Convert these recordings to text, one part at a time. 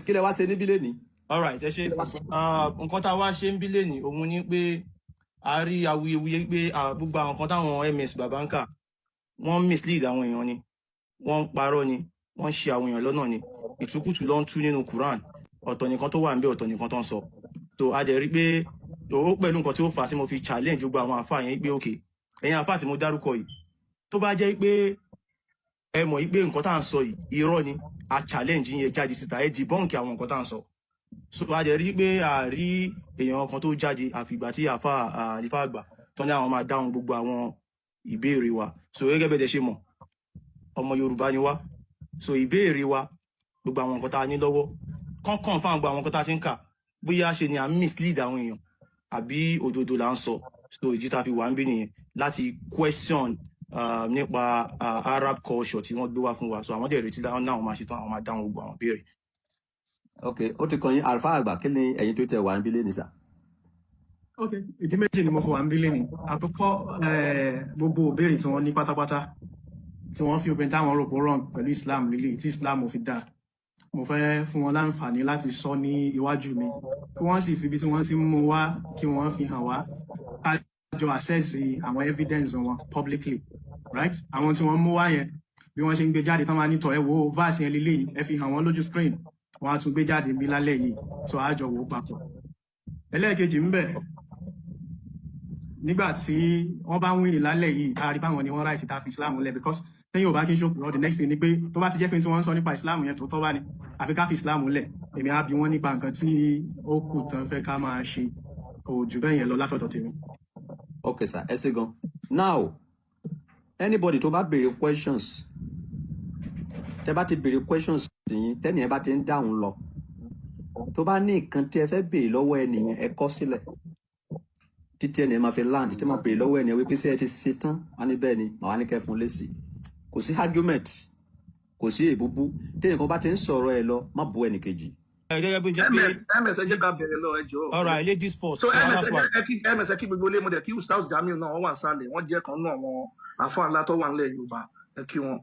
kí lẹ wá ṣe níbí lẹ́ni. all right ẹ ṣe nǹkan tá a wá ṣe ń bí lẹ́ni òun ni pé a rí awuyewuye pé gbogbo àwọn kan táwọn ms bàbá ń kà wọ́n mislead àwọn èèyàn ni wọ́n ń parọ́ ni wọ́n ń ṣe àwọn èèyàn lọ́nà ni ìtukùtù ló ń tú nínú Quran ọ̀tọ̀ nìkan tó wà ń bẹ ọ̀tọ̀ nìkan tó ń sọ so a dẹ̀ rí pé ó pẹ̀lú nǹkan tí ó fà á tí mo fi challenge gbogbo àwọn àfáà yẹn pé òkè ẹ̀yin àfáà tí mo dárúkọ yìí tó bá jẹ́ pé ẹ mọ̀ pé nǹkan tá à ń sọ yìí irọ́ ni a challenge yẹn jáde síta ẹ debunk àwọn nǹkan tá à ń sọ so a dẹ̀ rí pé a rí èèyàn kan tó jáde àfìgbà tí àfáà àlífà àgbà tó ní àwọn máa dáhùn gbogbo àwọn ìbéèrè wa so gẹ́gẹ́ bẹ́ẹ̀ dẹ̀ ṣe mọ̀ ọmọ Yorùbá ni wá so ìbéèrè wa gbogbo àwọn nǹkan tá a ní lọ́wọ́ kọ́ńkọ́n fáwọn gbogbo àwọn nǹkan tá a ti ń kà bóyá ṣe ni à ń mislead àwọn èèyàn àbí òdodo là ń sọ so ìdí tá a fi wà ń bí nìyẹn láti question nípa Arab culture tí wọ́n gbé wá fún wa so àwọn dẹ̀ retí dáhùn náà máa ṣe tán àwọn máa dáhùn gbogbo àwọn béèrè. ok ó ti kàn yín àlùfáà àgbà kí ni ẹ̀yin tó tẹ wà níbí lẹ́ni sà. ok ìdí méjì ni mo fi wà níbí lẹ́ni àkọ́kọ́ gbogbo ìbéèrè tí wọ́n ní pátápátá tí wọ́n fi obìnrin táwọn rò pé wrong pẹ̀lú Islam lílé tí Islam ò fi dáa mo fẹ́ fún wọn láǹfààní láti sọ ní iwájú mi kí wọ́n sì fi ibi tí wọ́n ti mú wá kí wọ́n fi hàn wá ká jọ access àwọn evidence wọn publicly right àwọn tí wọ́n mú wá yẹn bí wọ́n ṣe ń gbé jáde tán máa ní tọ̀ ẹ wo verse yẹn lílé yìí ẹ fi hàn wọ́n lójú screen wọ́n á tún gbé jáde bí lálẹ́ yìí so á jọ wò ó papọ̀. ẹlẹ́ẹ̀kejì ń bẹ nígbà tí wọ́n bá ń wíìnì lálẹ́ yìí a rí báwọn ni wọ́n ráìtì tá a fi Islam lẹ̀ because tẹ́yìn ò bá kí n ṣòkùrọ̀ the next thing ni pé tó bá ti jẹ́ pé tí wọ́n ń sọ nípa Islam yẹn tó tọ́ bá ní àfi ká fi Islam lẹ̀ èmi á bi wọ́n nípa nǹkan tí ó kù tán fẹ́ ká máa ṣe kò jù bẹ́ẹ̀ yẹn lọ látọ̀dọ̀ tèmi. ok sir ẹ ṣé gan now anybody tó bá béèrè questions tẹ́ bá ti béèrè questions yín tẹ́nìyẹn bá ti ń dáhùn lọ tó bá ní nǹkan tí ẹ fẹ́ béèrè lọ́wọ́ ẹnìyẹn ẹ kọ sílẹ̀ títí ẹnìyẹn máa fi land tí máa béèrè lọ́wọ́ ẹnìyẹn wípé ṣé ẹ ti ṣe tán wá ní bẹ́ẹ̀ ni màá wá ní kẹ́ fún lésì kò sí argument kò sí èbúbú téèyàn kan bá ti ń sọ̀rọ̀ ẹ lọ má bu ẹnìkejì. gẹ́gẹ́ bí jẹ́ pé ms ẹ jẹ́ ká bẹ̀rẹ̀ lọ ẹ jọ̀ọ́. all right ladies first. so ms ẹ kí gbogbo ilé mo dẹ̀ kí Ustaz Jamiu náà wọ́n wà sálẹ̀ wọ́n jẹ́ kan náà àwọn àfáà ńlá tó wà nílẹ̀ Yorùbá ẹ kí wọn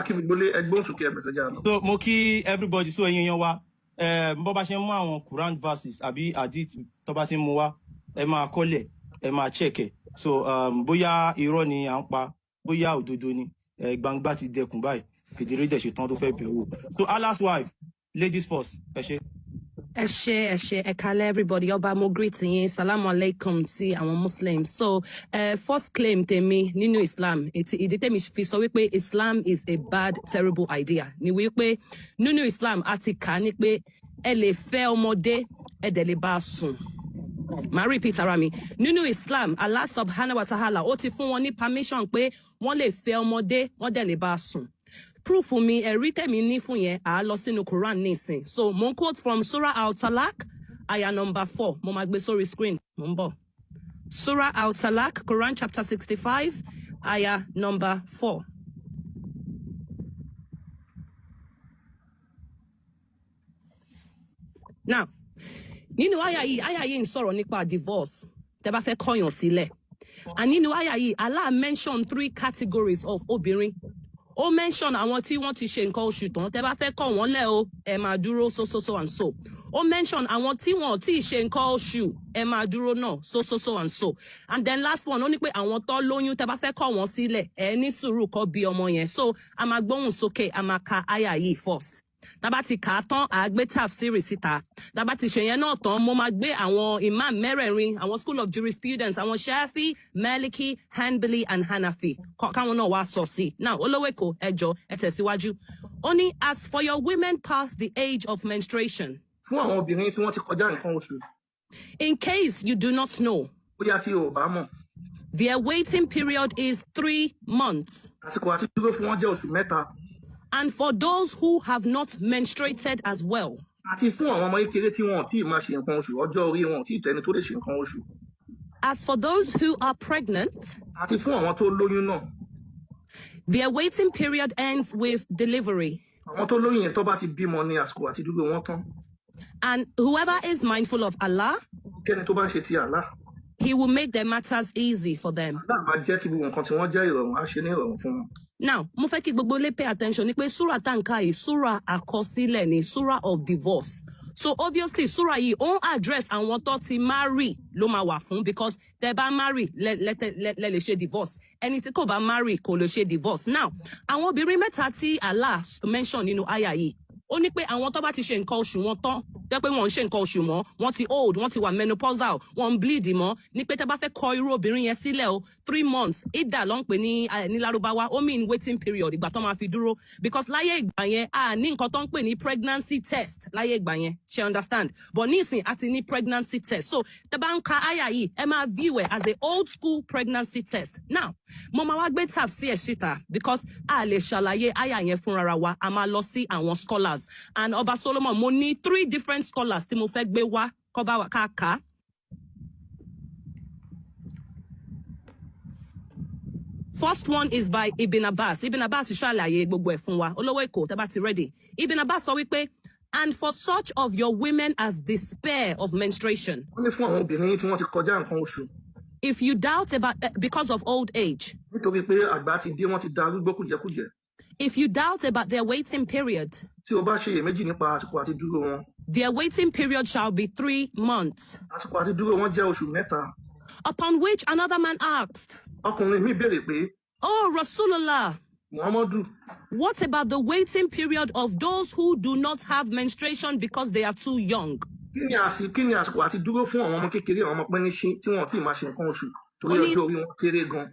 kí gbogbo ilé ẹgbọ́n sókè ms ẹ jẹ́ àná. so mo kí everybody so ẹ̀yin yan wa bó bá ṣe ń mú àwọn Quran verses àbí hadith tó bá ti ń mú wa ẹ máa kọ́lẹ̀ ẹ máa check ẹ̀ so bóyá irọ́ ni à ń pa bóyá òdodo ni gbangba ti dẹkùn báyìí kedere dẹ̀ ṣe tán tó fẹ́ bẹ̀ wò so Allah's wife ladies first ẹ ṣé. ẹ ṣé ẹ kálẹ́ everybody ọba mo greet yín salamu alaikum sí àwọn muslims so first claim tèmi nínú Islam ìdí tèmi fi sọ wípé Islam is a bad terrible idea ni wípé nínú Islam a ti kà á ní pé ẹ lè fẹ́ ọmọdé ẹ dẹ̀ lè bá a sùn màá repeat ara mi nínú Islam Allah subhanahu wa ta'ala ó ti fún wọn ní permission pé wọ́n lè fẹ́ ọmọdé wọ́n dẹ̀ lè bá a sùn proof mi ẹ̀rí tẹ̀mí ní fún yẹn à á lọ sínú Quran nísìn so mo ń quote from Surah Al-Talaq aya number 4 mo máa gbé sórí screen mo ń bọ̀ Surah Al-Talaq Quran chapter 65 aya number 4. Now nínú àyà yìí ń sọ̀rọ̀ nípa divorce tẹ́ bá fẹ́ kọ̀yàn sílẹ̀ and nínú àyà yìí Allah mention 3 categories of obìnrin ó mention àwọn tí wọ́n ti ṣe nǹkan oṣù tán tẹ́ bá fẹ́ kọ̀ wọ́n lẹ̀ o ẹ máa dúró so and so ó mention àwọn tí wọ́n ti ṣe nǹkan oṣù ẹ máa dúró náà so and so and then last one ó ní pé àwọn tó lóyún tẹ́ bá fẹ́ kọ̀ wọ́n sílẹ̀ ẹ ní sùúrù kó bí ọmọ yẹn so a máa gbóhùn sókè a máa ka àyà yìí first tábà ti kà á tán à á gbé tafsiri síta tábà ti ṣe yẹn náà tán mo máa gbé àwọn imam mẹ́rẹ̀ẹ̀rin àwọn school of jurisprudence àwọn Shafi Maliki Hanbali and Hanafi káwọn náà wá sọ sí now olówó èkó ẹjọ ẹ tẹ̀síwájú ó ní as for your women past the age of menstruation. fún àwọn obìnrin tí wọ́n ti kọjá nǹkan oṣù. in case you do not know. bóyá tí o bá mọ̀. their waiting period is 3 months. àsìkò àti dúró fún wọn jẹ́ oṣù mẹ́ta. And for those who have not menstruated as well. Àti fún àwọn ọmọ kékeré tí wọn ò tí ì máa ṣe nǹkan oṣù ọjọ́ orí wọn ò tí ì tẹ́ni tó lè ṣe nǹkan oṣù. As for those who are pregnant. Àti fún àwọn tó lóyún náà. Their waiting period ends with delivery. Àwọn tó lóyún yẹn tó bá ti bímọ ní àsìkò àti dúró wọn tán. And whoever is mindful of Allah. Kẹ́ni tó bá ń ṣe ti Allah. He will make their matters easy for them. Allah máa jẹ́ kí gbogbo nǹkan tí wọ́n jẹ́ ìrọ̀rùn á ṣe ní ìrọ̀rùn fún wọn. Now, mo fẹ́ kí gbogbo ilé pay attention ní pé Surah tanka yìí, Surah àkọsílẹ̀ ni, Surah of divorce. So obviously, Surah yìí ó ń address àwọn tó ti marry ló máa wà fún, because tẹ́ bá marry lè ṣe divorce. Ẹni tí kò bá marry kò lè ṣe divorce. Now, àwọn obìnrin mẹ́ta tí Allah mention nínú àyà yìí, ó ní pé àwọn tó bá ti ṣe nǹkan oṣù wọn tán, jẹ́ pé wọ́n ń ṣe nǹkan oṣù mọ́, wọ́n ti old, wọ́n ti wà menopausal, wọ́n ń bleed mọ́, ní pé tẹ́ bá fẹ́ kọ irú obìnrin yẹn sílẹ̀ o, 3 months, ìdá ló ń pè ní Lárúbáwá, ó mean waiting period, ìgbà tó máa fi dúró, because láyé ìgbà yẹn a ní nǹkan tó ń pè ní pregnancy test láyé ìgbà yẹn, ṣe understand, but nísìn a ti ní pregnancy test, so tẹ́ bá ń ka àyà yìí, ẹ máa view it as a old school pregnancy test. Now, mo máa wá gbé tafsir síta, because a lè ṣàlàyé àyà yẹn fúnra wa, a máa lọ sí àwọn scholars, and Ọba Solomon, mo ní 3 different scholars tí mo fẹ́ gbé wá kó bá wa ká. First one is by Ibn Abbas. Ibn Abbas ṣàlàyé gbogbo ẹ̀ fún wa. Olówó Èkó, tẹ́ bá ti ready. Ibn Abbas sọ wípé, and for such of your women as despair of menstruation. Wọ́n ní fún àwọn obìnrin tí wọ́n ti kọjá nǹkan oṣù. If you doubt about because of old age. Nítorí pé àgbà ti dé, wọ́n ti darúgbó kùjẹ́kùjẹ́. If you doubt about their waiting period. Tí o bá ṣe iyèméjì nípa àsìkò àti dúró wọn. Their waiting period shall be 3 months. Àsìkò àti dúró wọn jẹ́ oṣù mẹ́ta. Upon which another man asked, Ọkùnrin mi béèrè pé, oh Rasulullah, Muhammadu, what about the waiting period of those who do not have menstruation because they are too young? kí ni àsìkò àti dúró fún àwọn ọmọ kékeré, àwọn ọmọ pẹ́níṣín tí wọ́n ti máa ṣe nǹkan oṣù torí ọjọ́ orí wọn kéré gan.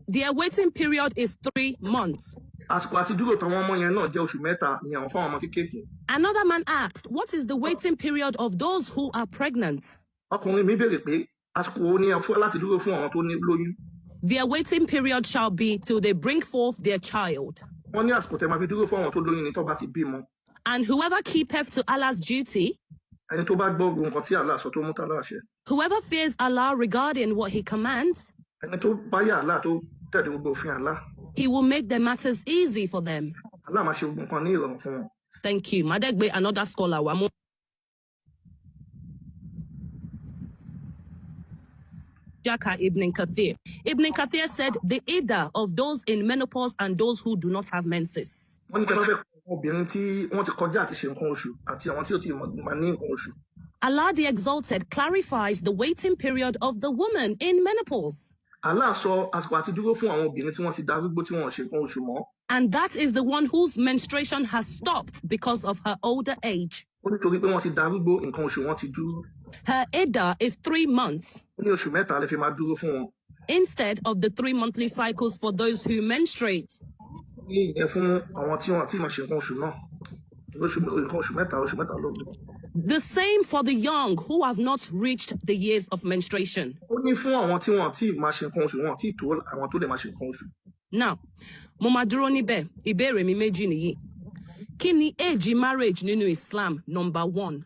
Their waiting period is 3 months. Àsìkò àti dúró tàwọn ọmọ yẹn náà jẹ́ oṣù mẹ́ta ìyẹn fún àwọn ọmọ kékeré. Another man asked, what is the waiting period of those who are pregnant? Ọkùnrin mi béèrè pé àsìkò wo ni fún láti dúró fún àwọn tó ní lóyún. Their waiting period shall be till they bring forth their child. Wọ́n ní àsìkò tẹ́ máa fi dúró fún àwọn tó lóyún ni tó bá ti bímọ. And whoever keepeth to Allah's duty, ẹni tó bá gbọ́ nǹkan tí Allah sọ tó mú tálá ṣe. whoever fears Allah regarding what he commands, ẹni tó bá yà Allah tó tẹ̀lé gbogbo òfin Allah. he will make their matters easy for them. Allah máa ṣe gbogbo nǹkan ní ìrọ̀rùn fún wọn. Thank you. Madegbe, another scholar. Jaka Ibn Kathir. Ibn Kathir said the iddah of those in menopause and those who do not have menses. Wọ́n ní kí wọ́n fẹ́ kọ́ obìnrin tí wọ́n ti kọjá àti ṣe nǹkan oṣù àti àwọn tí ó ti máa ní nǹkan oṣù. Allah the Exalted clarifies the waiting period of the woman in menopause. Allah sọ àsìkò àti dúró fún àwọn obìnrin tí wọ́n ti darúgbó tí wọ́n ṣe nǹkan oṣù mọ́. And that is the one whose menstruation has stopped because of her older age. Ó nítorí pé wọ́n ti darúgbó nǹkan oṣù wọn ti dúró. Her iddah is 3 months. Ó ní oṣù mẹ́ta lè fi máa dúró fún wọn. Instead of the 3 monthly cycles for those who menstruate. Ní ìyẹn fún àwọn tí wọ́n ti máa ṣe nǹkan oṣù náà. Nǹkan oṣù mẹ́ta lóògùn. The same for the young who have not reached the years of menstruation. Ó ní fún àwọn tí wọ́n ti máa ṣe nǹkan oṣù wọn tí tó àwọn tó lè máa ṣe nǹkan oṣù. Now, mo máa dúró níbẹ̀, ìbéèrè mi méjì nìyí. Kí ni age marriage nínú Islam? Number 1.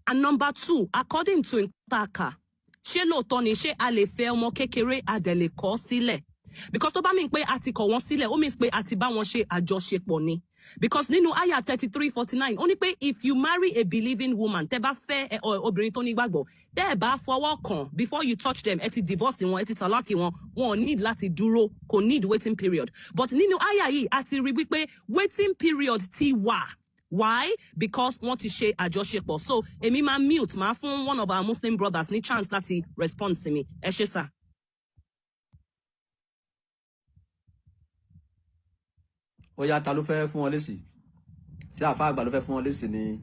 And number 2, according to Ntaka, ṣé lóòótọ́ ni ṣé a lè fẹ́ ọmọ kékeré a dẹ̀ lè kọ̀ sílẹ̀? Because tó bá mean pé a ti kọ̀ wọ́n sílẹ̀, ó means pé a ti bá wọn ṣe àjọṣepọ̀ ni. Because nínú àyà 33:49, ó ní pé if you marry a believing woman, tẹ́ bá fẹ́ obìnrin tó ní ìgbàgbọ́, tẹ́ ẹ bá fọwọ́ kàn before you touch them, ẹ ti divorce wọn, ẹ ti talaki wọn, wọn ò need láti dúró, kò need waiting period. But nínú àyà yìí, a ti rí wípé waiting period ti wà. Why? Because wọ́n ti ṣe àjọṣepọ̀. So, èmi máa mute, máa fún one of our Muslim brothers ní chance láti respond sí mi. Ẹ ṣé sà. Ó yá, ta ló fẹ́ fún wọn lésì? Ṣé àfa àgbà ló fẹ́ fún wọn lésì ni?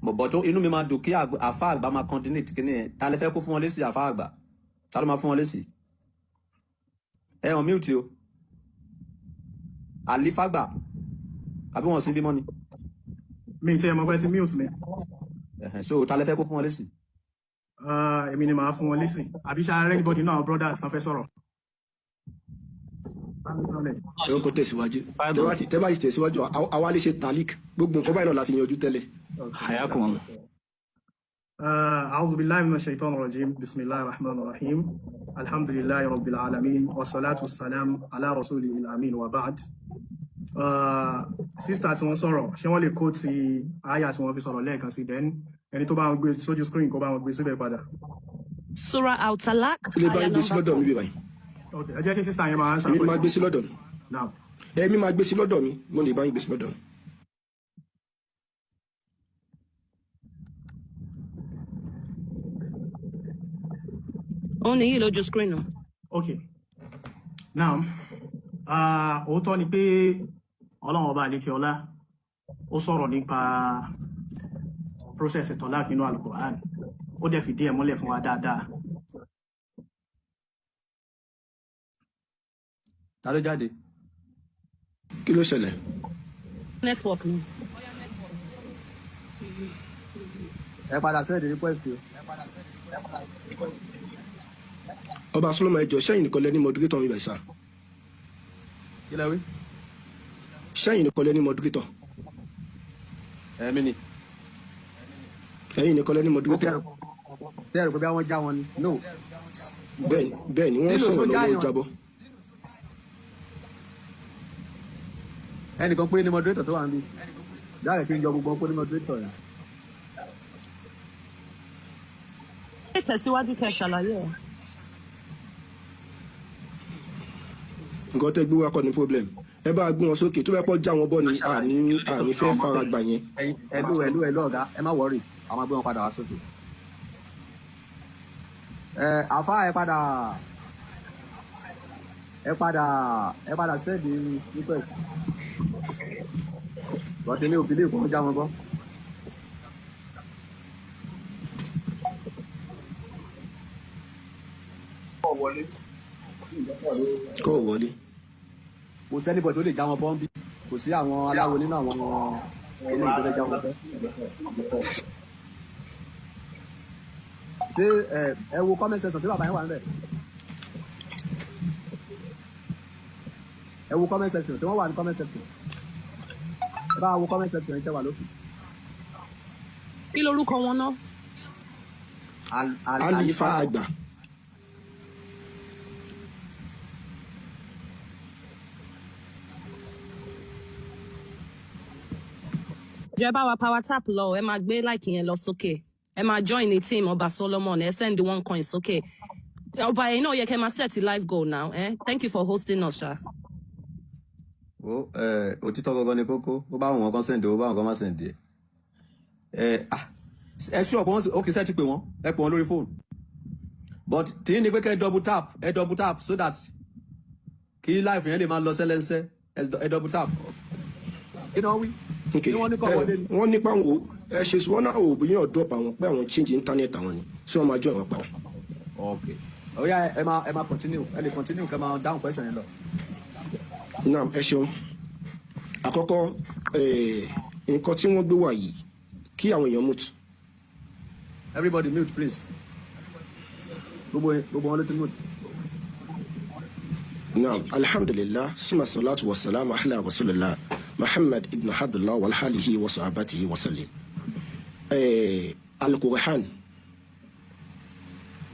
Bọ̀bọ̀ tó inú mi máa dùn kí àfa àgbà máa coordinate kíní ẹ̀. Ta lè fẹ́ kó fún wọn lésì àfa àgbà? Ta ló máa fún wọn lésì? Ẹ hàn mute o. Àlífàgbà. Àbí wọn sí bímọ ni? Mi tí ẹ mọ̀ pé ti mute mi. So ta lè fẹ́ kó fún wọn lésì? Èmi ni màá fún wọn lésì. Àbí ṣá anybody náà brothers kan fẹ́ sọ̀rọ̀. Ẹ kò tẹ̀síwájú. Tẹ́ bá ti tẹ̀síwájú, àwa lè ṣe talik. Gbogbo nǹkan báyìí náà láti yanjú tẹ́lẹ̀. Hayakum. أعوذ بالله من الشيطان الرجيم بسم الله الرحمن الرحيم الحمد لله رب العالمين والصلاة والسلام على رسوله الأمين وبعد. Sister tí wọ́n sọ̀rọ̀, ṣé wọ́n lè kó ti àyà tí wọ́n fi sọ̀rọ̀ lẹ́ẹ̀kan sí, then ẹni tó bá wọn gbé sójú screen kó bá wọn gbé síbẹ̀ padà. Surah Al-Talaq. Ilé bá gbé sí lọ́dọ̀ mi bí báyìí. Okay, ẹ jẹ́ kí sister yẹn máa answer. Èmi máa gbé sí lọ́dọ̀ mi. Now, ẹ̀mí máa gbé sí lọ́dọ̀ mi mo lè bá yín gbé sí lọ́dọ̀ mi. Òun nìyí lójú screen náà. Okay. Now, òótọ́ ni pé Ọlọ́run ọba àlékè ọlá ó sọ̀rọ̀ nípa process tọ́lák nínú Al-Qur'an. Ó dẹ̀ fìdí ẹ̀ múlẹ̀ fún wa dáadáa. Ta ló jáde? Kí ló ṣẹlẹ̀? Network ni. Ẹ padà send request o. Ọba Solomon ẹjọ́ sẹ́yìn nìkan lẹ́ni moderator mi báyìí sá. Kí lẹ wí? Sẹ́yìn nìkan lẹ́ni moderator. Èmi ni. Ẹ̀yin nìkan lẹ́ni moderator. Ṣé ẹ rò pé bí wọ́n já wọn ni? No. Bẹ́ẹ̀ni wọ́n sọ̀rọ̀ lọ́wọ́ jábọ́. Ẹnìkan péré ni moderator tó wà níbí. Dáre kí n jọ gbogbo pé ní moderator yẹn. Ẹ tẹ̀síwájú kẹ́ ṣàlàyé ẹ̀. Nǹkan tẹ́ gbé wá kọ́ ni problem. Ẹ bá gbé wọn sókè tó bá pọ̀ já wọn bọ́ ni àní fẹ́ fara gbà yẹn. Ẹlú ọ̀gá ẹ má wọrí àwọn agbé wọn padà wá sókè. Àfá ẹ padà sẹ́ẹ̀dì request. Bọ̀dé ní òbí lè kọ́ já wọn bọ́. Kọ́ wọlé. Kò sẹ́nìbọ̀ tó lè já wọn bọ́ ń bí. Kò sí àwọn aláwo nínú àwọn ilé ìjọba já wọn bọ́. Ṣé ẹ wo comment section tí bàbá yẹn wà níbẹ̀? Ẹ wo comment section tí wọ́n wà ní comment section. Ẹ bá wo comment section yìí tẹ́ wà lókè. Kí lorúkọ wọn náà? Alifa àgbà. Jẹ́ bá wa power tap lọ, ẹ máa gbé like yẹn lọ sókè. Ẹ máa join the team Ọba Solomon, ẹ send the 1 coin sókè. Ọba yẹn náà yẹ kẹ́ máa set the live goal now. Thank you for hosting us, sha. Òtítọ́ gangan ni kókó. Ó bá wọn kan send o, ó bá wọn kan má send ẹ. Ẹ ṣú ọ̀pọ̀ wọn okay sẹ́ẹ̀tì pé wọ́n ẹ pè wọ́n lórí fóònù. But tí ní pé kẹ́ ẹ double tap so that kí live yẹn lè máa lọ sẹ́lẹ́nsẹ́ ẹ double tap. Kí ni wọ́n wí? Wọ́n nípa wo ẹ ṣe sọ wọn náà ò bí yàn drop àwọn pé àwọn change internet àwọn ni tí wọ́n máa join wọn padà. Okay. Ó yá ẹ máa continue ẹ lè continue kẹ́ máa dáhùn question yẹn lọ. Naam ẹ ṣeun. Àkọ́kọ́ nǹkan tí wọ́n gbé wá yìí kí àwọn èèyàn mute. Everybody mute please. Gbogbo wọn ló ti mute. Naam alhamdulillah sima salatu wa salam ala rasulillah Muhammad ibn Abdullah wa alihi wa sahabatihi wa sallim. Al-Qur'an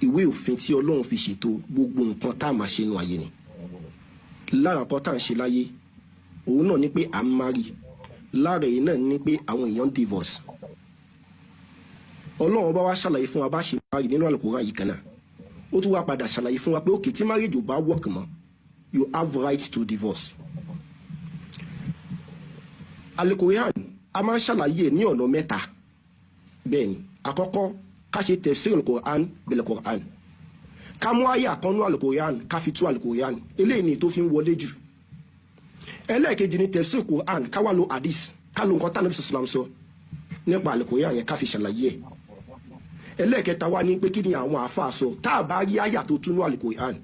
ìwé òfin tí Ọlọ́run fi ṣètò gbogbo nǹkan tá a máa ṣe nínú ayé ni. Lára nǹkan tá à ń ṣe láyé òun náà ni pé à ń marry. Lára èyí náà ni pé àwọn èèyàn divorce. Ọlọ́run bá wá ṣàlàyé fún wa bá ṣe marry nínú Al-Qur'an yìí kan náà. Ó tún wá padà ṣàlàyé fún wa pé òkè tí marriage ò bá work mọ́ you have right to divorce. Al-Qur'an a máa ń ṣàlàyé ní ọ̀nà mẹ́ta. Bẹ́ẹ̀ ni àkọ́kọ́ ká ṣe tafsir al-Qur'an bil-Qur'an. Ká mú àyà kan nínú Al-Qur'an ká fi tú Al-Qur'an eléyìí ni tó fi ń wọlé jù. Ẹlẹ́ẹ̀kejì ni tafsir al-Qur'an ká wá lo hadith ká lo nǹkan tánàbí sallam sọ nípa Al-Qur'an yẹn ká fi ṣàlàyé ẹ̀. Ẹlẹ́ẹ̀kẹta wá ní pé kí ni àwọn àáfàá sọ tá a bá rí àyà tó tú nínú Al-Qur'an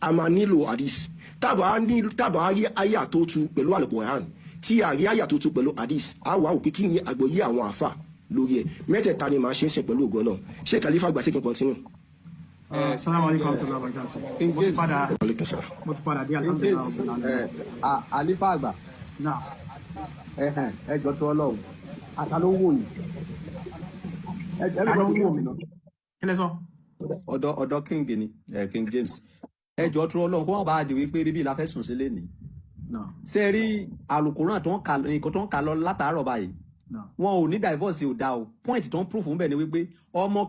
a máa nílò hadith tá a bá rí àyà tó tú pẹ̀lú Al-Qur'an tí a rí àyà tó tú pẹ̀lú hadith a wà òpin kí ni àgbọ́yé àwọn àáfàá lórí ẹ̀ mẹ́tẹ̀ẹ̀ta ni màá ṣe ń sìn pẹ̀lú ògo náà ṣé kàlífà gbà ṣé kí n continue. Assalamu alaikum wa rahmatullahi wa barakatuh. Mo ti padà dé alhamdulillah. Àlífà àgbà. Náà. Ẹ jọ tó Ọlọ́run. Ata ló wò yìí. Ẹ ló wò mí náà. Kí lẹ sọ? Ọ̀dọ̀ King ni King James. Ẹ jọ tó Ọlọ́run kó wọ́n bá di wípé bíbí la fẹ́ sùn sílé ni. Ṣé rí Al-Qur'an tó ń kà lọ látàárọ̀ báyìí? Wọn ò ní divorce ò dá o. Point tó ń proof ń bẹ̀ ni wípé ọmọ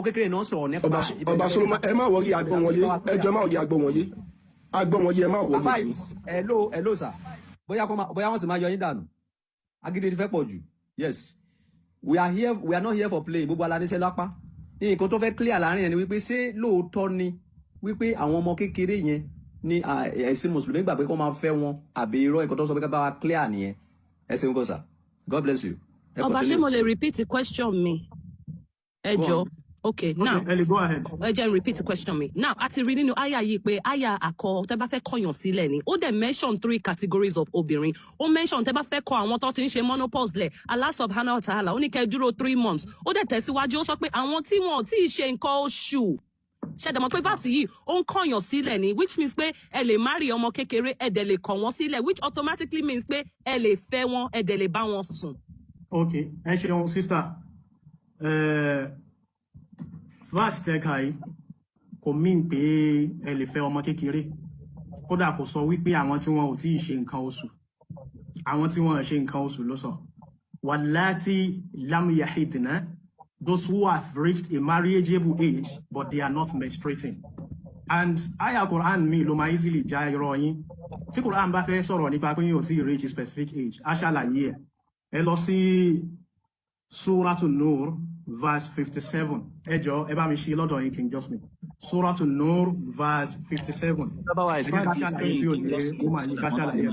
kékeré náà sọ̀rọ̀ nípa. Ọba Solomon ẹ má wọrí agbọ́ wọn yé ẹjọ́ má wọrí agbọ́ wọn yé agbọ́n wọn yẹ má wọlé bàbá sí. hello sir bóyá wọ́n sì máa yọ yín dànù agídí ti fẹ́ pọ̀ jù yes we are not here for play gbogbo aláníṣẹ́ lápá nǹkan tó fẹ́ clear láàrin yẹn ni wípé ṣé lóòótọ́ ni wípé àwọn ọmọ kékeré yẹn ní ẹ̀sìn mùsùlùmí gbà pé kó máa fẹ́ wọn àbí irọ́ nǹkan tó sọ pé ká bá wa clear nìyẹn ẹ̀sìn nǹkan sir God bless you. Ọba ṣé mo lè repeat the question mi ẹ jọ̀ọ́. Okay, now Ellie, go ahead. Just repeat the question me. Now, àti rí nínú àyà yìí pé àyà àkọ́ tẹ́ bá fẹ́ kọ̀yàn sílẹ̀ ni. Ó dẹ̀ mention 3 categories of obìnrin. Ó mention tẹ́ bá fẹ́ kọ àwọn tó ti ń ṣe menopause lẹ̀. Allah subhanahu wa ta'ala ó ní kẹ́ dúró 3 months. Ó dẹ̀ tẹ̀síwájú ó sọ pé àwọn tí wọn ò tí ì ṣe nǹkan oṣù. Ṣẹ̀dẹ̀ mọ̀ pé báàsì yìí ó ń kọ̀yàn sílẹ̀ ni, which means pé ẹ lè marry ọmọ kékeré ẹ dẹ̀ lè kọ̀ wọ́n sílẹ̀, which automatically means pé ẹ lè fẹ́ wọn ẹ dẹ̀ lè bá wọn sùn. Okay, ẹ ṣeun sister. Verse tẹ́ka yìí kò mean pé ẹ lè fẹ́ ọmọ kékeré. Kódà kò sọ wípé àwọn tí wọn ò tí ì ṣe nǹkan oṣù. Àwọn tí wọn ò ṣe nǹkan oṣù ló sọ. Wallati lam yahidna, those who have reached a marriageable age but they are not menstruating. And aya Quran mi ló máa easily já irọ́ yín. Tí Quran bá fẹ́ sọ̀rọ̀ nípa pé yóò sí reach a specific age, a ṣàlàyé ẹ̀. Ẹ lọ sí Suratul Nur verse 57. Ẹ jọ̀ọ́ ẹ bá mi ṣí lọ́dọ̀ yín King Just Me. Suratul Nur verse 57. Baba, it's not ṣàlàyé tí ò ní ó máa yí ká ṣàlàyé.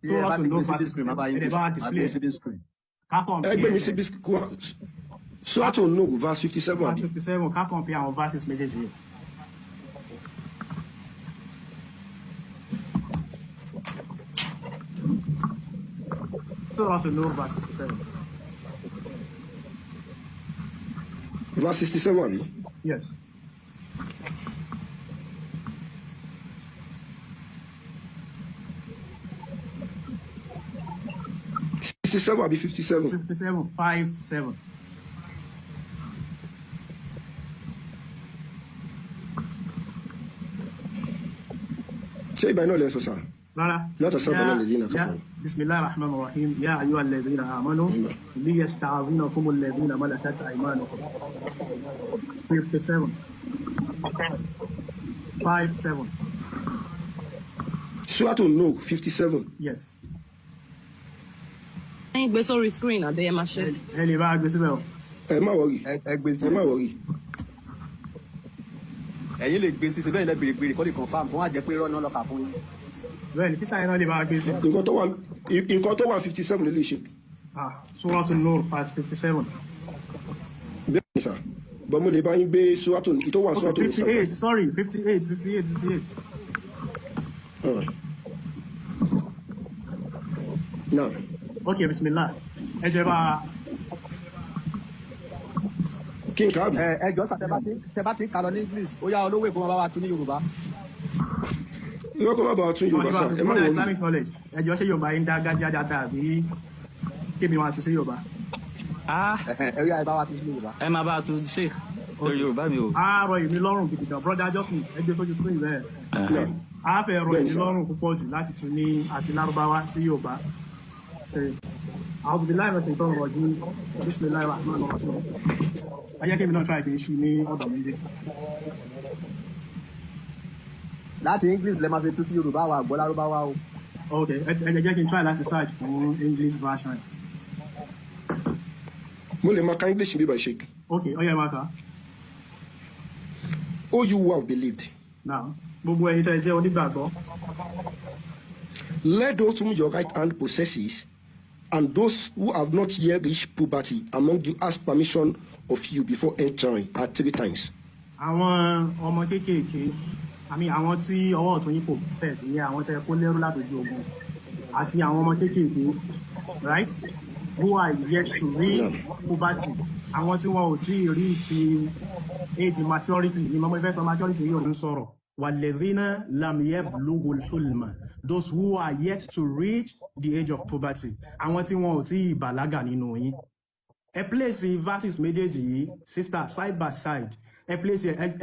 Suratul Nur screen. ẹgbẹ́ mi sí biscuit Suratul Nur verse 57 Verse àbí. 57 ká kàn pé àwọn verses méjèèjì yìí. Suratul Nur verse 57. verse 67 àbí. Yes. àbí 57. 57, 5-7. ṣé ìgbà náà lẹ́ sọ sáà. Rárá. látọ̀ sábà náà lè dín náà kẹfọ́. Bismillahir Rahmanir Rahim. Ya ayyuhal ladhina amanu liyasta'dhinakum alladhina malakat aymanukum. 57. 5-7. Suratul Nur 57. Yes. Ẹ̀yin gbé sórí screen àbí ẹ máa ṣe. Ẹ lè bá gbé síbẹ̀ o. ẹ má wọrí ẹ má wọrí. ẹ̀yin lè gbé síse bẹ́ẹ̀ lẹ́ bèrè kọ́ lè confam fún wa jẹ́ pé irọ́ náà lọ́ka fún yín. Bẹ́ẹ̀ ni kísà yẹn náà lè bá gbé sí. nǹkan tó wà 57 lè lè ṣe. Suratul Nur verse 57. bẹ́ẹ̀ ni sà bọ́n mo lè bá yín gbé Suratul tó wà Suratul Nur. 58, sorry, 58. Now. Okay, bismillah. Ẹ jẹ́ bá. Kí n káàbì. ẹ jọ sà tẹ bá ti ń kà lọ ní English ó yá olówó èkó wọn bá wa tún ní Yorùbá. irọ́ kó má bàa tún Yorùbá sà ẹ má wọrí. Islamic knowledge. Ẹ jọ ṣé Yorùbá yín dá gájá dáadáa àbí kébì wọn àti sí Yorùbá. ẹ rí àyè bá wa tún sí Yorùbá. ẹ máa bá a tún ṣe torí Yorùbá mi o. A rọ èmi lọ́rùn gidi gan, brother Justin, ẹ gbé sójú screen bẹ́ẹ̀. A fẹ́ rọ èmi lọ́rùn púpọ̀ jù láti tún ní àti Lárúbáwá sí Yorùbá. A'udhu billahi minash shaitanir rajim. Bismillahir rahmanir rahim. Ayé kébì náà try kì í ṣu ní ọ̀dọ̀ méjì. láti English lẹ́ máa fi tún sí Yorùbá wa àgbọ̀ Lárúbáwá o. Ok, ẹ jẹ́ kí n try láti search fún English version. mo lè máa ka English bí bá ṣe. Ok, ó yẹ máa kà. O you who have believed. Now, gbogbo ẹ̀yin tẹ́ ẹ jẹ́ onígbàgbọ́. Let those whom your right hand possesses and those who have not yet reached puberty among you ask permission of you before entering at 3 times. Àwọn ọmọ kéékèèké, àwọn tí ọwọ́ ọ̀tún yín kò fẹ̀ sí ní àwọn tẹ́ kó lẹ́rú látòjú ogun àti àwọn ọmọ kéékèèké, right? Who are yet to reach puberty. Àwọn tí wọn ò tí ì rí ti age maturity ní mọ́mọ́ ìfẹ́ sọ maturity yóò ń sọ̀rọ̀. Walladhina lam yablughul hulma. Those who are yet to reach the age of puberty. Àwọn tí wọn ò tí ì bàlágà nínú yín. Ẹ place verses méjèèjì yìí, sister, side by side. Ẹ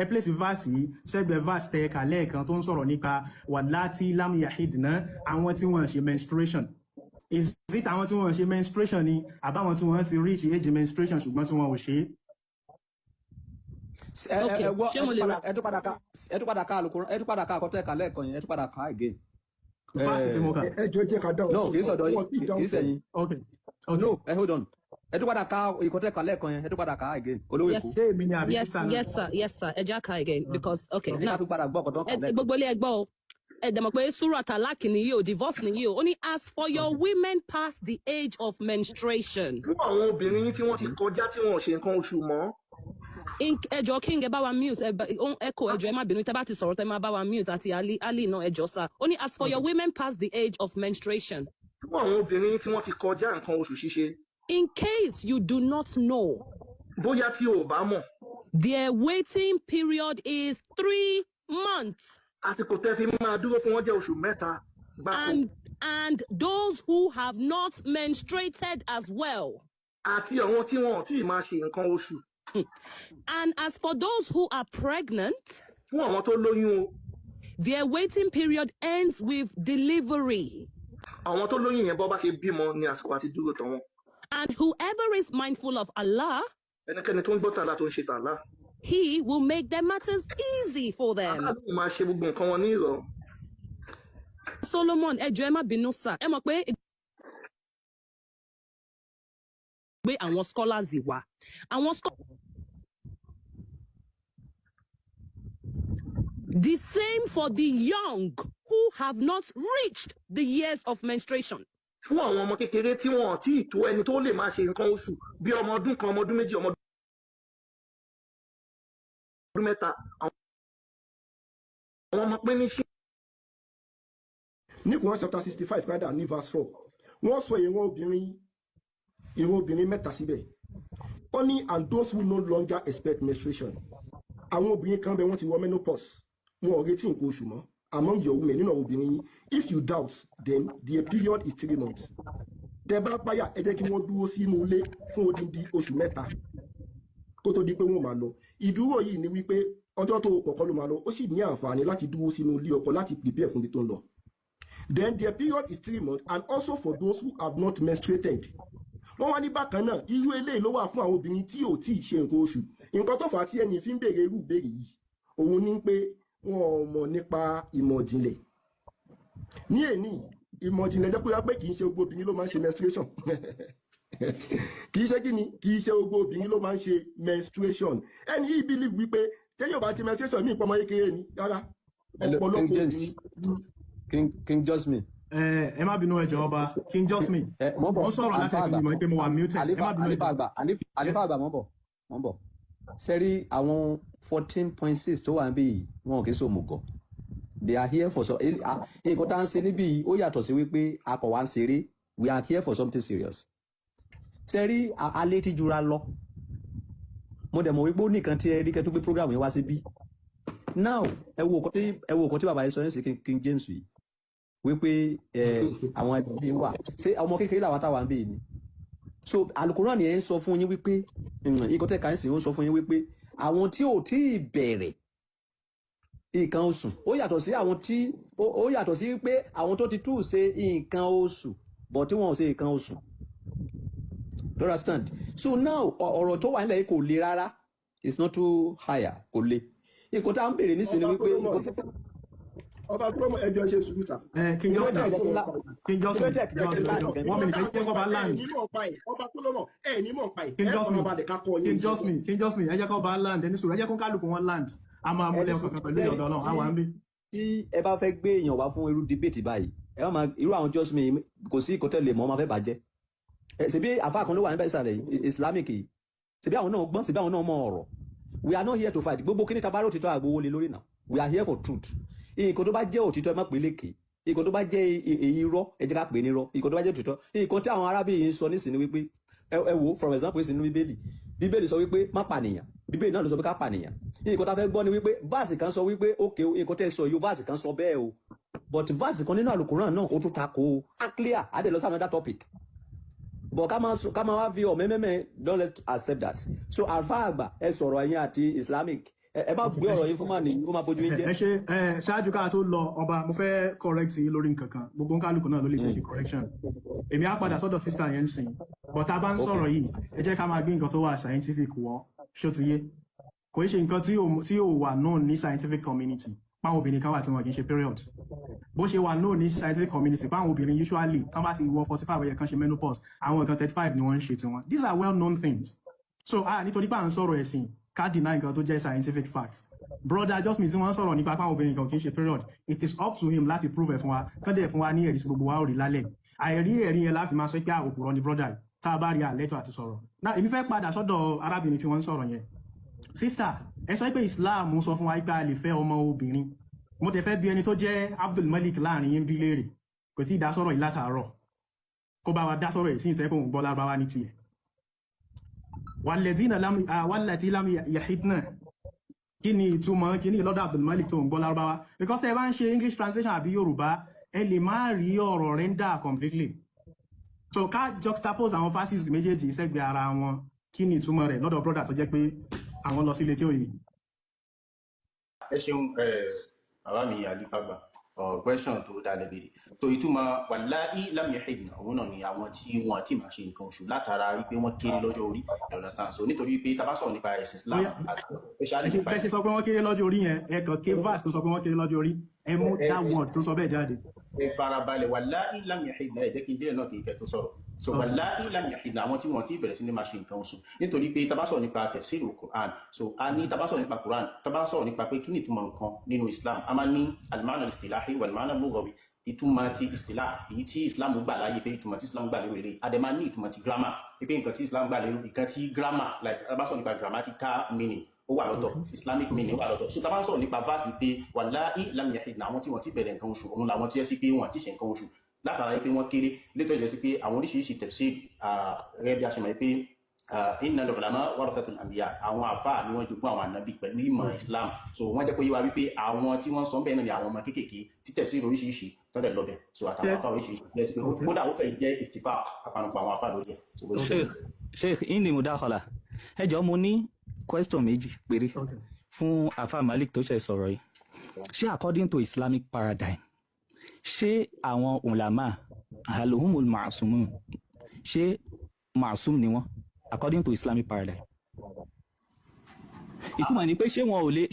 place verse yìí, sẹ́gbẹ̀ẹ́ verse tẹ̀ ẹ̀ka lẹ́ẹ̀kan tó ń sọ̀rọ̀ nípa wallati lam yahidna, àwọn tí wọ́n ṣe menstruation. Is it àwọn tí wọ́n ṣe menstruation ni àbáwọn tí wọ́n ti reach age menstruation ṣùgbọ́n tí wọ́n ò ṣe? Okay, ṣé mo lè ra? ẹ tún padà ká àlùkò ẹ tún padà ká àkọ́tẹ́ ẹ̀ka lẹ́ẹ̀kan yẹn ẹ tún padà ká again. Fáàsì tí mo kà. ẹ jọ̀ọ́ jẹ́ ká dáhùn. No, kì í sọ̀dọ̀ yìí, kì í sẹ̀yìn. Okay. No, hold on. Ẹ tún padà ká ìkọ́tẹ́ ẹ̀ka lẹ́ẹ̀kan yẹn ẹ tún padà ká again. Olówó Èkó. Yes. Ṣé èmi ni àbí Yes, sísá náà? yes, sir. Ẹ já ka again because okay. Ní ká Now, tún padà gbọ́ ọ̀kọ̀tọ́ kan lẹ́ẹ̀kan. gbogbo ilé ẹgbọ́ o. Ẹ dẹ̀ mọ̀ pé Surah Talaq nìyí o, divorce nìyí o. Ó ní as for your women past the age of menstruation. fún àwọn obìnrin tí wọ́n ti kọjá tí wọ́n ò ṣe nǹkan oṣù mọ́. Ẹjọ́ King ẹ bá wa mute echo ẹjọ́ ẹ má bínú tẹ́ bá ti sọ̀rọ̀ tẹ́ má bá wa mute àti Ali náà ẹjọ́ sá. Ó ní as for your women past the age of menstruation. fún àwọn obìnrin tí wọ́n ti kọjá nǹkan oṣù ṣíṣe. In case you do not know, bóyá tí o ò bá mọ̀. their waiting period is 3 months. àsìkò tẹ́ fi máa dúró fún wọn jẹ́ oṣù mẹ́ta gbáko. And those who have not menstruated as well. àti àwọn tí wọn ò tí ì máa ṣe nǹkan oṣù. And as for those who are pregnant, fún àwọn tó lóyún o. their waiting period ends with delivery. àwọn tó lóyún yẹn bọ́ bá ṣe bímọ ní àsìkò àti dúró tán wọn. And whoever is mindful of Allah, ẹnikẹ́ni tó ń gbọ́ tààlà tó ń ṣe tààlà. He will make their matters easy for them. aláàbò máa ṣe gbogbo nǹkan wọn ní ìrọ̀. Solomon, ẹjọ́ ẹ má bínú sá. Ẹ mọ̀ pé àwọn scholars wà. Àwọn the same for the young who have not reached the years of menstruation. fún àwọn ọmọ kékeré tí wọn ò tí ì tó ẹni tó lè máa ṣe nǹkan oṣù bí ọmọ ọdún kan ọmọ ọdún méjì ọmọ ọdún mẹ́ta àwọn ọmọ pé ní ṣe. ní Quran chapter 65 kádà ní verse 4 wọ́n sọ ìran obìnrin mẹ́ta síbẹ̀ ó ní and those who no longer expect menstruation àwọn obìnrin kan bẹ wọ́n ti wọ menopause wọn ò retí nǹkan oṣù mọ́ among your women nínú obìnrin yín if you doubt then the period is 3 months tẹ́ bá páyà ẹ jẹ́ kí wọ́n dúró sínú ilé fún odindi oṣù mẹ́ta kó tó di pé wọ́n máa lọ ìdúró yìí ni wípé ọjọ́ tó kọ́kọ́ ló máa lọ ó sì ní àǹfààní láti dúró sínú ilé ọkọ láti prepare fún ibi tó ń lọ. Then their period is 3 months and also for those who have not menstruated. Wọ́n wá ní bákan náà irú eléyìí ló wà fún àwọn obìnrin tí ò tí ì ṣe nǹkan oṣù. Nǹkan tó fà á tí ẹni fi ń béèrè irú ìbéèrè yìí òun ní pé wọn ò mọ̀ nípa ìmọ̀ ìjìnlẹ̀. Ní èní ìmọ̀ ìjìnlẹ̀ jẹ́ pé kì í ṣe gbogbo obìnrin ló máa ń ṣe menstruation. Kì í ṣe kí ni kì í ṣe gbogbo obìnrin ló máa ń ṣe menstruation. Ẹni yìí believe wípé téèyàn bá ti menstruation mí ìpọ́nmọ́ kékeré ni rárá ọ̀pọ̀lọpọ̀ obìnrin. King Jasmine. Ẹ má bínú ẹjọ́ ọba King Jasmine. Wọ́n sọ̀rọ̀ láti ẹ̀kọ́ ìmọ̀ pé mo wà muted. Ẹ má bínú ẹjọ́. Àlefa àgbà mọ́ bọ̀. Sẹ́rí àwọn 14.6 tó wà níbí yìí wọn kì í so mùgọ̀. They are here for nǹkan tá à ń ṣe níbí yìí ó yàtọ̀ sí wípé akọ̀ wá ń ṣeré. We are here for something serious. Sẹ́rí alẹ́ ti jura lọ. Mo dẹ̀ mọ̀ wípé ó nìkan tí ẹ rí kẹ́ tó gbé program yẹn wá síbí. Now ẹ wo nǹkan tí bàbá yẹn sọ ní sí King James yìí wípé àwọn ẹbí wà ṣé ọmọ kékeré làwọn táwa ń bè ní so Al-Qur'an yẹn ń sọ fún yín wípé nǹkan tẹ́ ká ń sìn ó ń sọ fún yín wípé àwọn tí ò tí ì bẹ̀rẹ̀ nǹkan oṣù ó yàtọ̀ sí àwọn tí ó yàtọ̀ sí wípé àwọn tó ti tú ṣe nǹkan oṣù but tí wọn ò ṣe nǹkan oṣù you understand so now ọ̀rọ̀ tó wà nílẹ̀ yìí kò le rárá it's not too higher kò le nǹkan tá à ń bèrè nísìnyí wípé ọba tó mọ ẹjọ́ ṣe sùúrù sà. King Justin 1 minute ẹ jẹ́ kó bá land. ọba tó lọ́nà ẹ ní mọ̀ pa ẹ̀ King ẹ̀ Justin ọba lè ká kọ́ yín. King Justin ẹ jẹ́ kó bá land ẹni sùúrù ẹ jẹ́ kó kálukú wọn land a máa múlẹ̀ kankan pẹ̀lú ìyọ̀dọ̀ náà àwọn àmì. tí ẹ bá fẹ́ gbé èèyàn wá fún irú debate báyìí ẹ má máa irú àwọn Justin kò sí ìkọ́tẹ́lẹ̀ mọ́ máa fẹ́ bàjẹ́ ṣebí àfáà kan ló wà níbẹ̀ ìsàlẹ̀ Islamic yìí ṣebí àwọn náà gbọ́n ṣebí àwọn náà mọ ọ̀rọ̀ we are not here to fight gbogbo kí ni tabaró òtítọ́ àgbowó lé lórí náà we are here for truth nǹkan tó bá jẹ́ òtítọ́ ẹ má pè é lékè nǹkan tó bá jẹ́ irọ́ ẹ jẹ́ ká pè é nírọ́ nǹkan tó bá jẹ́ òtítọ́ nǹkan tí àwọn arábìnrin sọ nísìnyí wípé ẹ wò for example ìsìn nínú bíbélì sọ wípé má pànìyàn bíbélì náà ló sọ pé ká pànìyàn nǹkan tá a fẹ́ gbọ́ ni wípé vaasi kan sọ wípé okay nǹkan tẹ́ sọ yìí vaasi kan sọ bẹ́ẹ̀ o but vaasi kan nínú Al-Qur'an náà ó tún ta ko á clear á dẹ̀ lọ sí another topic but ká máa wá fi mẹ́mẹ́mẹ́ don't let accept that so alfa àgbà ẹ sọ̀rọ̀ ẹ̀yin àti Islamic ẹ bá gbé ọ̀rọ̀ yín fún màní kó máa bójú yín jẹ́. ẹ ṣe ṣáájú ká tó lọ ọba mo fẹ́ correct yín lórí nǹkan kan gbogbo kálukú náà ló lè take correction èmi á padà sọ́dọ̀ sister yẹn sìn but tá a bá ń sọ̀rọ̀ yìí ẹ jẹ́ ká máa gbé nǹkan tó wà scientific wọ́ ṣó ti yé kò í ṣe nǹkan tí ò wà known ní scientific community páwọn obìnrin kan wà tí wọn kì í ṣe period bó ṣe wà known ní scientific community páwọn obìnrin usually tán bá ti wọ 45 ó yẹ kán ṣe menopause àwọn nǹkan 35 ni wọ́n ń ṣe tiwọn these are well known things so nítorí pé à ń sọ̀rọ̀ ẹ̀sìn ká deny nǹkan tó jẹ́ scientific fact brother just me tí wọ́n sọ̀rọ̀ nípa páwọn obìnrin kan kì í ṣe period it is up to him láti prove ẹ̀ fún wa kán dẹ̀ fún wa ní ẹ̀rí sí gbogbo wa ò rí lálẹ́ àìrí ẹ̀rí yẹn láfi máa sọ pé òpùrọ̀ ni brother yìí tá a bá rí àlẹ́tọ̀ àti sọ̀rọ̀ náà èmi fẹ́ padà sọ́dọ̀ arábìnrin tí wọ́n ń sọ̀rọ̀ yẹn sister ẹ sọ pé Islam sọ fún wa pé a lè fẹ́ ọmọ obìnrin mo tẹ fẹ́ bí ẹni tó jẹ́ Abdul Malik láàrin yín bí léèrè kò tí ì dá sọ̀rọ̀ yìí látàárọ̀ kó bá wa dá sọ̀rọ̀ yìí sí ìtẹ́ kó ń gbọ́ lárúbáwá ní tiẹ̀ wallati lam yahidna kí ni ìtumọ̀ kí ni lọ́dọ̀ Abdul Malik tó ń gbọ́ lárúbáwá because tẹ́ bá ń ṣe English translation àbí Yorùbá ẹ lè má rí ọ̀rọ̀ render completely so ká juxtapose àwọn verses méjèèjì sẹ́gbẹ̀ẹ́ ara wọn kí ni ìtumọ̀ rẹ̀ lọ́dọ̀ brother tó jẹ́ pé àwọn lọ sílé kí òye. ẹ ṣeun bàbá mi àlífàgbà question tó dá lẹ́bẹ̀rẹ̀ tó ìtumọ̀ wàláì lam yahidna òun náà ni àwọn tí wọ́n ti máa ṣe nǹkan oṣù látara wípé wọ́n kéré lọ́jọ́ orí you understand so nítorí pé tá bá sọ̀rọ̀ nípa ẹ̀sìn Islam bẹ́ẹ̀ ṣe sọ pé wọ́n kéré lọ́jọ́ orí yẹn ẹ kàn ké verse tó sọ pé wọ́n kéré lọ́jọ́ orí ẹ mú that word tó sọ bẹ́ẹ̀ jáde. ẹ farabalẹ̀ wàláì lam yahidna ẹ jẹ́ kí n délẹ̀ náà kì í kẹ́ tó sọ̀rọ̀ so wàláì lam yahidna àwọn tí wọ́n ti bẹ̀rẹ̀ sí ní máa ṣe nǹkan oṣù nítorí pé tá bá sọ̀rọ̀ nípa tafsir Quran so a ní tá bá sọ̀rọ̀ nípa Quran tá bá sọ̀rọ̀ nípa pé kí ni ìtumọ̀ nǹkan nínú Islam a máa ní al-ma'na al-istilahi wal-ma'na al-lughawi ìtumọ̀ ti istilah èyí tí Islam gbà láyé pé ìtumọ̀ tí Islam gbà lérò rẹ̀ adema ní ìtumọ̀ ti grammar pé nǹkan tí Islam gbà lérò nǹkan tí grammar like tá bá sọ̀rọ̀ nípa grammatical meaning ó wà lọ́tọ̀ Islamic meaning ó wà lọ́tọ̀ so tá bá sọ̀rọ̀ nípa verse pé wallahi lam yahidna àwọn tí wọ́n ti bẹ̀rẹ̀ nǹkan oṣù òun làwọn tí yẹ sí pé wọ́n ti ṣe nǹkan oṣù látara pé wọ́n kéré létò ìjẹ́ sí pé àwọn oríṣiríṣi tafsir rẹ̀ bí a ṣe mọ̀ pé innal ulama warathatul anbiya àwọn àfáà ni wọ́n jogún àwọn ànábì pẹ̀lú ìmọ̀ Islam so wọ́n jẹ́ kó yé wa wípé àwọn tí wọ́n sọ bẹ́ẹ̀ náà ni àwọn ọmọ kéékèèké tí tafsir oríṣiríṣi tọ́lẹ̀ lọ́bẹ̀ so àtàwọn àfáà oríṣiríṣi lẹ́sí pé kódà ó fẹ́ jẹ́ ittifaq àpanupọ̀ àwọn àfáà lórí ẹ̀. Sheikh indi mudakhala ẹ jọ̀ọ́ mo ní question méjì péré fún àfáà Malik tó ṣe sọ̀rọ̀ yìí ṣé according to Islamic paradigm ṣé àwọn ulama aluhumul ma'sumun ṣé ma'sum ni wọ́n according to Islamic paradigm ìtumọ̀ ni pé ṣé wọn ò lè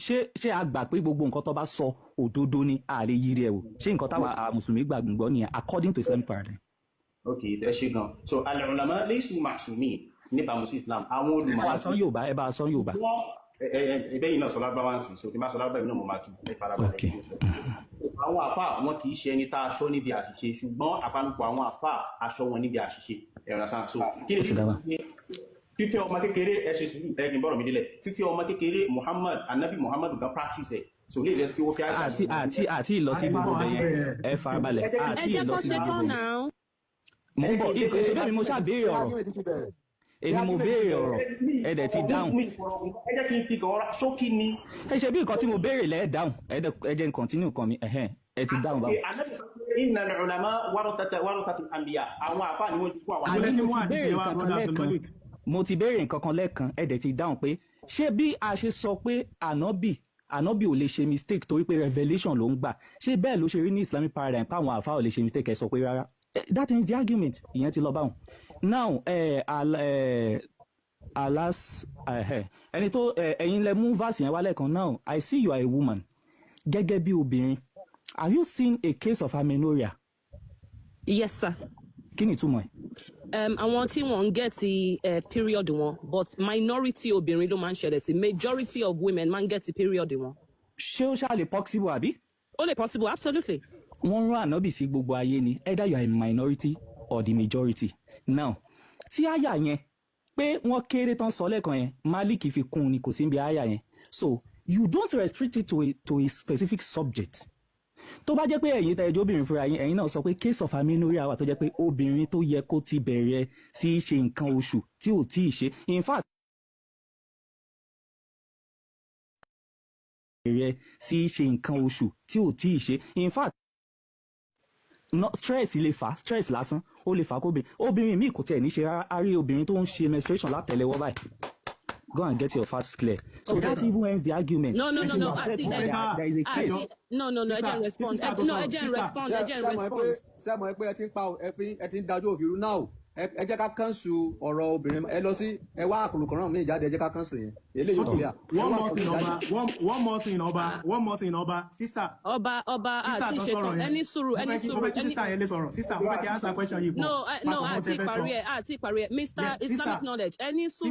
ṣé a gbà pé gbogbo nǹkan tó bá sọ òdodo ni a lè yiri ẹ̀ wò ṣé nǹkan táwa mùsùlùmí gbàgbọ́ nìyẹn according to Islamic paradigm. ok ẹ ṣe gan so al-ulama laysu ma'sumin nípa mùsùlùmí Islam àwọn olùmọ̀. ẹ bá a sọ Yorùbá. ẹbẹ́ yìí náà sọ lágbàwá ń sìn so tí máa sọ lágbàwá náà mo máa tún ẹ farabalẹ̀ àwọn àfà wọn kì í ṣe ẹni tá a aṣọ níbi àṣìṣe ṣùgbọ́n àpanupọ̀ àwọn àfà aṣọ wọn níbi àṣìṣe ẹ̀rọ sáà so kí ni fífẹ́ ọmọ kékeré ẹ ṣe sùúrù ẹ̀gbìn bọ́rọ̀ mi délẹ̀ fífẹ́ ọmọ kékeré anabi Muhammad gan practice ẹ̀ so lè rẹ́sí pé ó fi àti ìlọsí gbogbo bẹ́ẹ̀ ẹ farabalẹ̀ àti ìlọsí gbogbo bẹ́ẹ̀ mo ń bọ̀ ìṣe bẹ́ẹ̀ ni mo ṣàbẹ̀rẹ̀ ọ̀rọ̀ èmi mo béèrè ọ̀rọ̀ ẹ dẹ̀ ti dáhùn. ẹ jẹ́ kí n kíkan ọ̀rá ṣókí ni. ẹ ṣe bí nǹkan tí mo béèrè lẹ́ẹ̀ dáhùn ẹ jẹ́ n continue kan mi ẹ ti dáhùn báwo. innal ulama warathatul anbiya àwọn àfáà ni wọ́n ti fún àwọn. mo ti béèrè nǹkan kan lẹ́ẹ̀kan ẹ dẹ̀ ti dáhùn pé ṣé bí a ṣe sọ pé ànábì ò lè ṣe mistake torí pé revelation ló ń gbà ṣé bẹ́ẹ̀ ló ṣe rí ní Islamic paradigm pé àwọn àfáà ò lè ṣe mistake ẹ sọ pé rárá that is the argument ìyẹn ti lọ báwọn. Now alas ẹni tó ẹ̀yin lẹ mú verse yẹn wálẹ̀ kan now I see you are a woman gẹ́gẹ́ bí obìnrin have you seen a case of amenorrhea. Yes sir. kí ni ìtumọ̀ ẹ̀. àwọn tí wọ́n ń gẹ̀tì period wọn but minority obìnrin ló máa ń ṣẹlẹ̀ sí majority of women máa ń gẹ̀tì period wọn. ṣé ó ṣáà lè possible àbí. ó lè possible absolutely. wọ́n rán ànábì sí gbogbo ayé ni either you are a minority or the majority. Now tí àyà yẹn pé wọ́n kéré tán sọ lẹ́ẹ̀kan yẹn Malik fi kún un ni kò sí níbi àyà yẹn so you don't restrict it to a specific subject. tó bá jẹ́ pé ẹ̀yin tẹ́ ẹjọ́ obìnrin fúnra yín ẹ̀yin náà sọ pé case of amenorrhea wà tó jẹ́ pé obìnrin tó yẹ kó ti bẹ̀rẹ̀ sí í ṣe nǹkan oṣù tí ò tí ì ṣe in fact bẹ̀rẹ̀ sí í ṣe nǹkan oṣù tí ò tí ì ṣe in fact no stress lè fà stress lásán ó lè fà obìnrin míì kò tiẹ̀ ní ṣe rárá a rí obìnrin tó ń ṣe menstruation látẹ̀lẹ́wọ́ báyìí go and get your facts clear so okay. That even ends the argument. No there is a case. No ẹ jẹ́ respond. No ẹ jẹ́ respond. sẹ́mo ẹ pé ẹ ti ń dájú òfin rú náà ẹ jẹ́ ká kánṣu ọ̀rọ̀ obìnrin ẹ lọ sí ẹ wá àkùlùkọ̀ràn mi ìjáde ẹ jẹ́ ká kánṣu yẹn eléyìí ò clear. one more thing ọba sister. ọba àti ìṣètò ẹni sùúrù ẹni sister yẹn lè sọ̀rọ̀ sister mo fẹ́ kí answer question yìí. no àti ìparí ẹ Mr. Islamic knowledge ẹni sùúrù.